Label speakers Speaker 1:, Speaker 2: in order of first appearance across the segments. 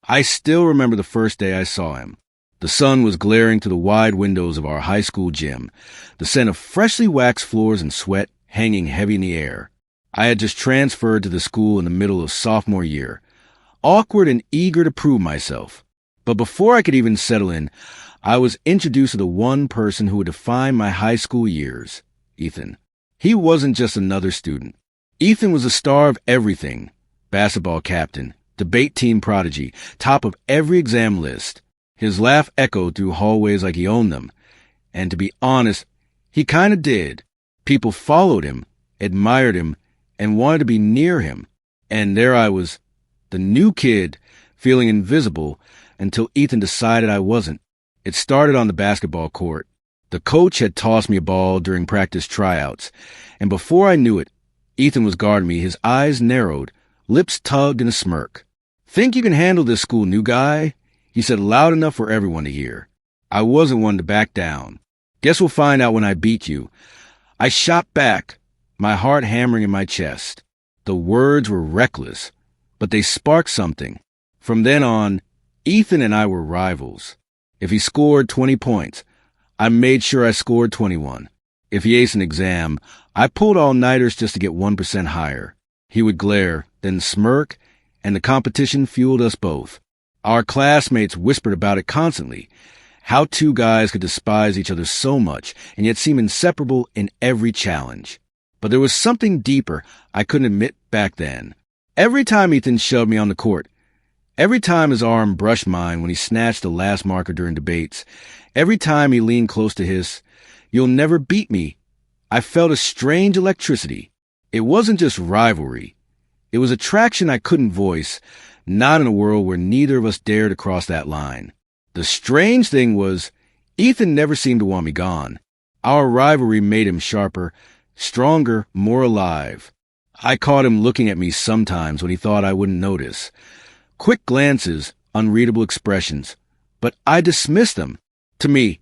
Speaker 1: I still remember the first day I saw him. The sun was glaring through the wide windows of our high school gym, the scent of freshly waxed floors and sweat hanging heavy in the air. I had just transferred to the school in the middle of sophomore year, awkward and eager to prove myself. But before I could even settle in, I was introduced to the one person who would define my high school years, Ethan. He wasn't just another student. Ethan was the star of everything: basketball captain, debate team prodigy, top of every exam list. His laugh echoed through hallways like he owned them. And to be honest, he kind of did. People followed him, admired him, and wanted to be near him. And there I was, the new kid, feeling invisible until Ethan decided I wasn't. It started on the basketball court. The coach had tossed me a ball during practice tryouts, and before I knew it, Ethan was guarding me, his eyes narrowed, lips tugged in a smirk. "Think you can handle this school, new guy?" he said loud enough for everyone to hear. I wasn't one to back down. "Guess we'll find out when I beat you." I shot back, my heart hammering in my chest. The words were reckless, but they sparked something. From then on, Ethan and I were rivals. If he scored 20 points, I made sure I scored 21. If he aced an exam, I pulled all-nighters just to get 1% higher. He would glare, then smirk, and the competition fueled us both. Our classmates whispered about it constantly, how two guys could despise each other so much and yet seem inseparable in every challenge. But there was something deeper I couldn't admit back then. Every time Ethan shoved me on the court, every time his arm brushed mine when he snatched the last marker during debates, every time he leaned close to his, "You'll never beat me," I felt a strange electricity. It wasn't just rivalry. It was attraction I couldn't voice, not in a world where neither of us dared to cross that line. The strange thing was, Ethan never seemed to want me gone. Our rivalry made him sharper, stronger, more alive. I caught him looking at me sometimes when he thought I wouldn't notice. Quick glances, unreadable expressions, but I dismissed them. To me,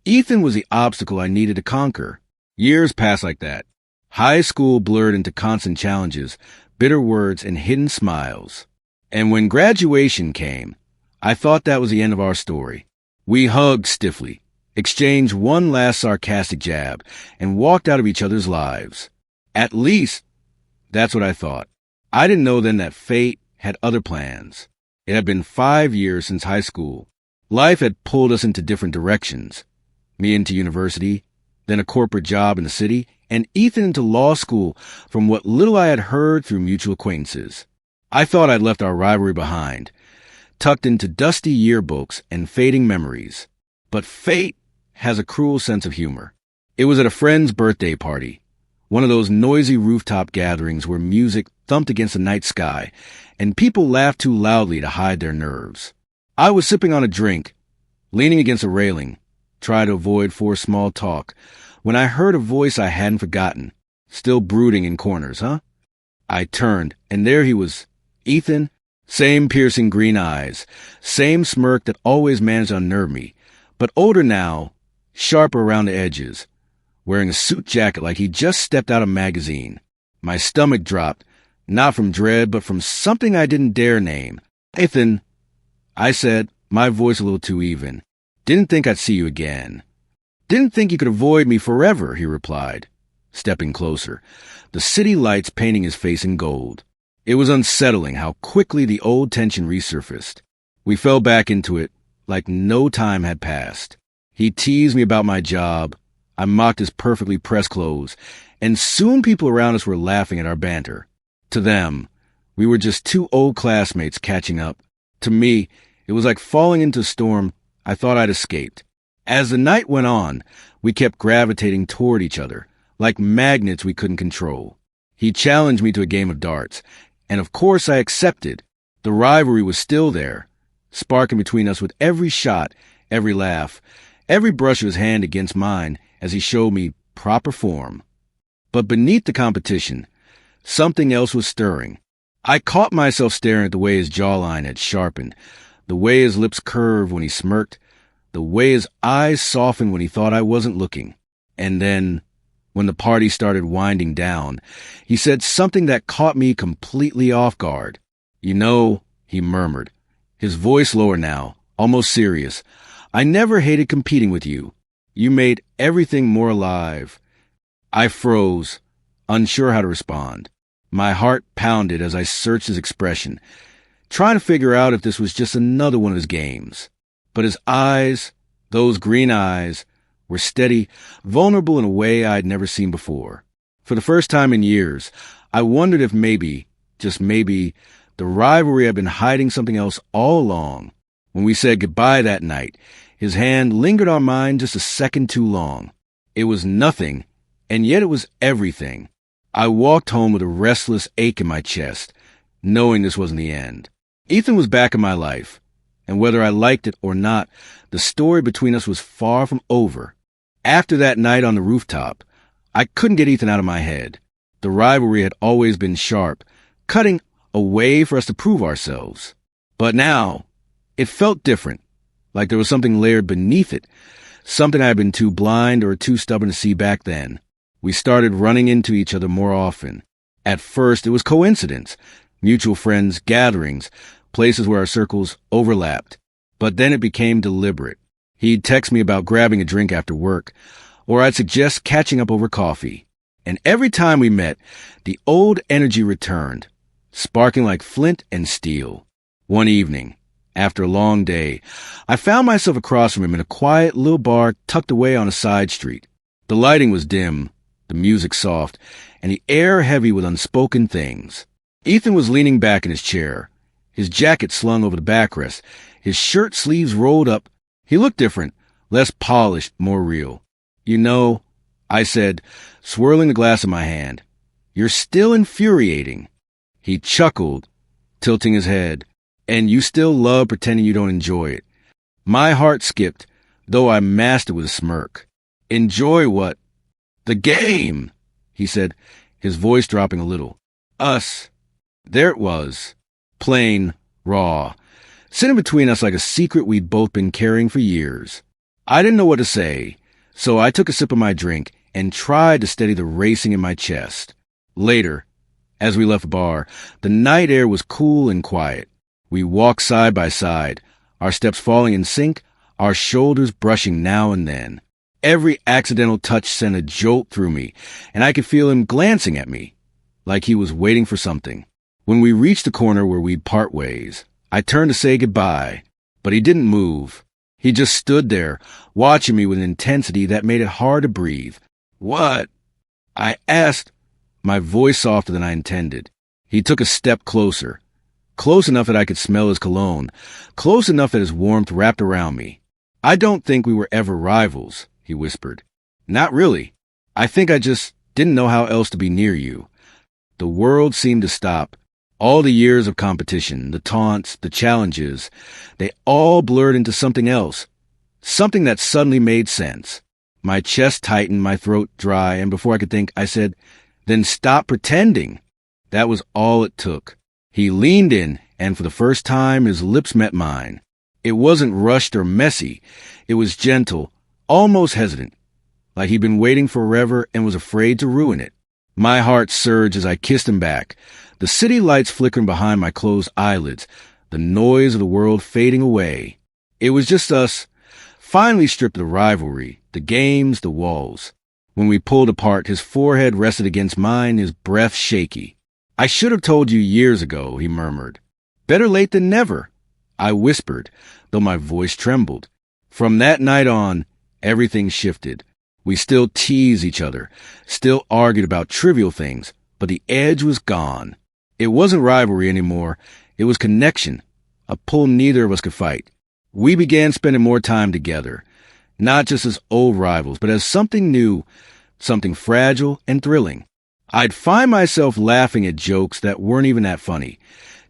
Speaker 1: Ethan was the obstacle I needed to conquer. Years passed like that. High school blurred into constant challenges, bitter words, and hidden smiles. And when graduation came, I thought that was the end of our story. We hugged stiffly, exchanged one last sarcastic jab, and walked out of each other's lives. At least, that's what I thought. I didn't know then that fate had other plans. It had been 5 years since high school. Life had pulled us into different directions. Me into university, then a corporate job in the city, and Ethan into law school from what little I had heard through mutual acquaintances. I thought I'd left our rivalry behind, tucked into dusty yearbooks and fading memories. But fate has a cruel sense of humor. It was at a friend's birthday party, one of those noisy rooftop gatherings where music thumped against the night sky and people laughed too loudly to hide their nerves. I was sipping on a drink, leaning against a railing, trying to avoid forced small talk, when I heard a voice I hadn't forgotten, still brooding in corners, I turned, and there he was, Ethan, same piercing green eyes, same smirk that always managed to unnerve me, but older now, sharper around the edges, wearing a suit jacket like he just stepped out of a magazine. My stomach dropped, not from dread, but from something I didn't dare name. "Ethan," I said, my voice a little too even. "Didn't think I'd see you again." "Didn't think you could avoid me forever," he replied, stepping closer, the city lights painting his face in gold. It was unsettling how quickly the old tension resurfaced. We fell back into it like no time had passed. He teased me about my job. I mocked his perfectly pressed clothes, and soon people around us were laughing at our banter. To them, we were just two old classmates catching up. To me, it was like falling into a storm I thought I'd escaped. As the night went on, we kept gravitating toward each other, like magnets we couldn't control. He challenged me to a game of darts, and of course I accepted. The rivalry was still there, sparking between us with every shot, every laugh, every brush of his hand against mine as he showed me proper form. But beneath the competition, something else was stirring. I caught myself staring at the way his jawline had sharpened, the way his lips curved when he smirked, the way his eyes softened when he thought I wasn't looking. And then, when the party started winding down, he said something that caught me completely off guard. "You know," he murmured, his voice lower now, almost serious. "I never hated competing with you. You made everything more alive." I froze, unsure how to respond. My heart pounded as I searched his expression, trying to figure out if this was just another one of his games. But his eyes, those green eyes, were steady, vulnerable in a way I'd never seen before. For the first time in years, I wondered if maybe, just maybe, the rivalry had been hiding something else all along. When we said goodbye that night, his hand lingered on mine just a second too long. It was nothing, and yet it was everything. I walked home with a restless ache in my chest, knowing this wasn't the end. Ethan was back in my life, and whether I liked it or not, the story between us was far from over. After that night on the rooftop, I couldn't get Ethan out of my head. The rivalry had always been sharp, cutting a way for us to prove ourselves. But now, it felt different, like there was something layered beneath it, something I had been too blind or too stubborn to see back then. We started running into each other more often. At first, it was coincidence, mutual friends, gatherings, places where our circles overlapped. But then it became deliberate. He'd text me about grabbing a drink after work, or I'd suggest catching up over coffee. And every time we met, the old energy returned, sparking like flint and steel. One evening, after a long day, I found myself across from him in a quiet little bar tucked away on a side street. The lighting was dim, the music soft, and the air heavy with unspoken things. Ethan was leaning back in his chair, his jacket slung over the backrest, his shirt sleeves rolled up. He looked different, less polished, more real. "You know," I said, swirling the glass in my hand, "you're still infuriating." He chuckled, tilting his head. "And you still love pretending you don't enjoy it." My heart skipped, though I masked it with a smirk. "Enjoy what?" "The game," he said, his voice dropping a little. "Us." There it was, plain, raw, sitting between us like a secret we'd both been carrying for years. I didn't know what to say, so I took a sip of my drink and tried to steady the racing in my chest. Later, as we left the bar, the night air was cool and quiet. We walked side by side, our steps falling in sync, our shoulders brushing now and then. Every accidental touch sent a jolt through me, and I could feel him glancing at me, like he was waiting for something. When we reached the corner where we'd part ways, I turned to say goodbye, but he didn't move. He just stood there, watching me with an intensity that made it hard to breathe. "What?" I asked, my voice softer than I intended. He took a step closer, close enough that I could smell his cologne, close enough that his warmth wrapped around me. "I don't think we were ever rivals," he whispered. "Not really. I think I just didn't know how else to be near you." The world seemed to stop. All the years of competition, the taunts, the challenges, they all blurred into something else, something that suddenly made sense. My chest tightened, my throat dry, and before I could think, I said, "Then stop pretending." That was all it took. He leaned in, and for the first time, his lips met mine. It wasn't rushed or messy. It was gentle, almost hesitant, like he'd been waiting forever and was afraid to ruin it. My heart surged as I kissed him back, the city lights flickering behind my closed eyelids, the noise of the world fading away. It was just us, finally stripped of the rivalry, the games, the walls. When we pulled apart, his forehead rested against mine, his breath shaky. "I should have told you years ago," he murmured. "Better late than never," I whispered, though my voice trembled. From that night on, everything shifted. We still teased each other, still argued about trivial things, but the edge was gone. It wasn't rivalry anymore. It was connection, a pull neither of us could fight. We began spending more time together, not just as old rivals, but as something new, something fragile and thrilling. I'd find myself laughing at jokes that weren't even that funny,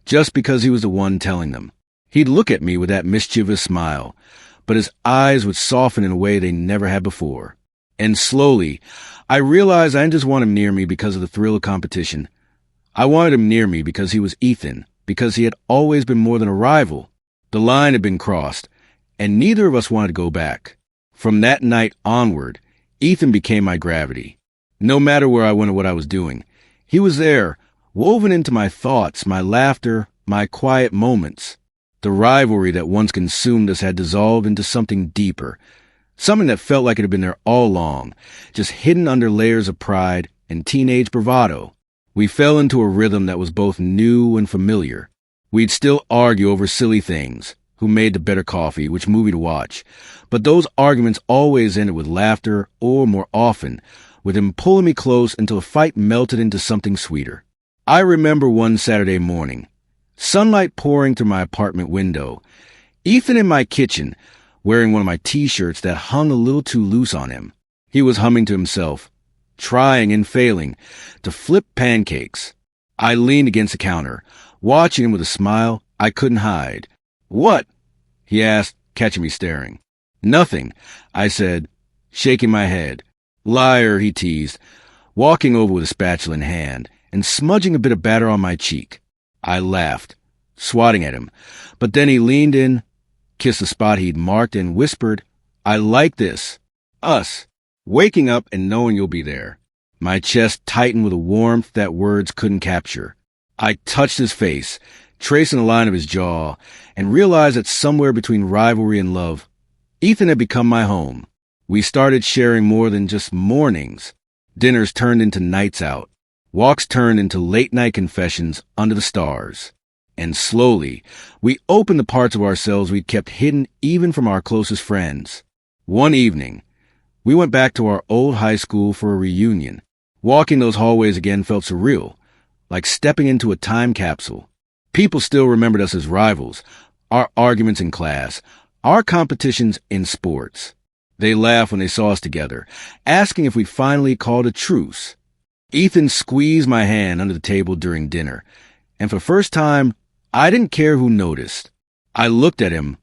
Speaker 1: just because he was the one telling them. He'd look at me with that mischievous smile, but his eyes would soften in a way they never had before. And slowly, I realized I didn't just want him near me because of the thrill of competition. I wanted him near me because he was Ethan, because he had always been more than a rival. The line had been crossed, and neither of us wanted to go back. From that night onward, Ethan became my gravity. No matter where I went or what I was doing, he was there, woven into my thoughts, my laughter, my quiet moments. The rivalry that once consumed us had dissolved into something deeper, something that felt like it had been there all along, just hidden under layers of pride and teenage bravado. We fell into a rhythm that was both new and familiar. We'd still argue over silly things, who made the better coffee, which movie to watch, but those arguments always ended with laughter, or more often, with him pulling me close until the fight melted into something sweeter. I remember one Saturday morning, sunlight pouring through my apartment window, Ethan in my kitchen, wearing one of my t-shirts that hung a little too loose on him. He was humming to himself, trying and failing to flip pancakes. I leaned against the counter, watching him with a smile I couldn't hide. "What?" he asked, catching me staring. "Nothing," I said, shaking my head. "Liar," he teased, walking over with a spatula in hand and smudging a bit of batter on my cheek. I laughed, swatting at him, but then he leaned in, kissed the spot he'd marked, and whispered, "I like this. Us. Waking up and knowing you'll be there." My chest tightened with a warmth that words couldn't capture. I touched his face, tracing the line of his jaw, and realized that somewhere between rivalry and love, Ethan had become my home. We started sharing more than just mornings. Dinners turned into nights out. Walks turned into late-night confessions under the stars. And slowly, we opened the parts of ourselves we'd kept hidden even from our closest friends. One evening, we went back to our old high school for a reunion. Walking those hallways again felt surreal, like stepping into a time capsule. People still remembered us as rivals, our arguments in class, our competitions in sports. They laughed when they saw us together, asking if we'd finally called a truce. Ethan squeezed my hand under the table during dinner, and for the first time, I didn't care who noticed. I looked at him,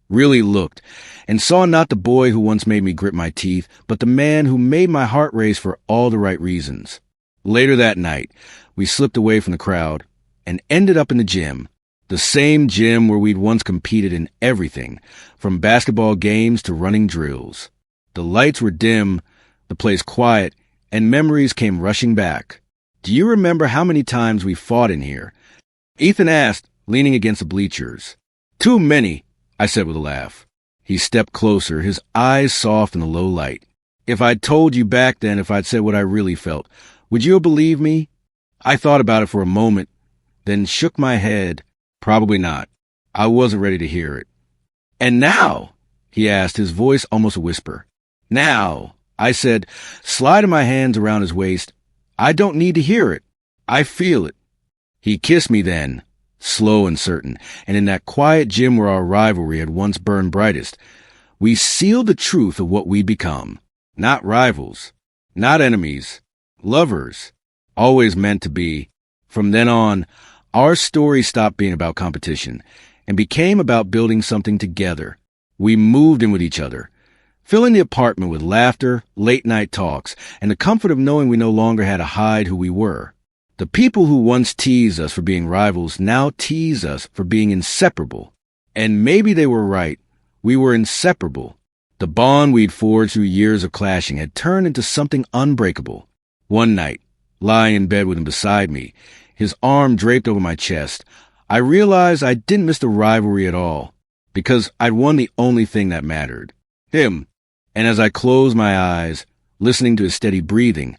Speaker 1: really looked, and saw not the boy who once made me grit my teeth, but the man who made my heart race for all the right reasons. Later that night, we slipped away from the crowd and ended up in the gym, the same gym where we'd once competed in everything, from basketball games to running drills. The lights were dim, the place quiet, and memories came rushing back. "Do you remember how many times we fought in here?" Ethan asked, leaning against the bleachers. "Too many," I said with a laugh. He stepped closer, his eyes soft in the low light. "If I'd told you back then, if I'd said what I really felt, would you have believed me?" I thought about it for a moment, then shook my head. Probably not. I wasn't ready to hear it. "And now?" he asked, his voice almost a whisper. "Now," I said, sliding my hands around his waist. "I don't need to hear it. I feel it." He kissed me then, slow and certain, and in that quiet gym where our rivalry had once burned brightest, we sealed the truth of what we'd become. Not rivals, not enemies, lovers, always meant to be. From then on, our story stopped being about competition and became about building something together. We moved in with each other, filling the apartment with laughter, late-night talks, and the comfort of knowing we no longer had to hide who we were. The people who once teased us for being rivals now tease us for being inseparable. And maybe they were right. We were inseparable. The bond we'd forged through years of clashing had turned into something unbreakable. One night, lying in bed with him beside me, his arm draped over my chest, I realized I didn't miss the rivalry at all, because I'd won the only thing that mattered. Him. And as I closed my eyes, listening to his steady breathing,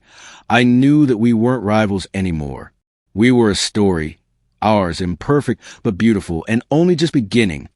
Speaker 1: I knew that we weren't rivals anymore. We were a story, ours imperfect but beautiful, and only just beginning.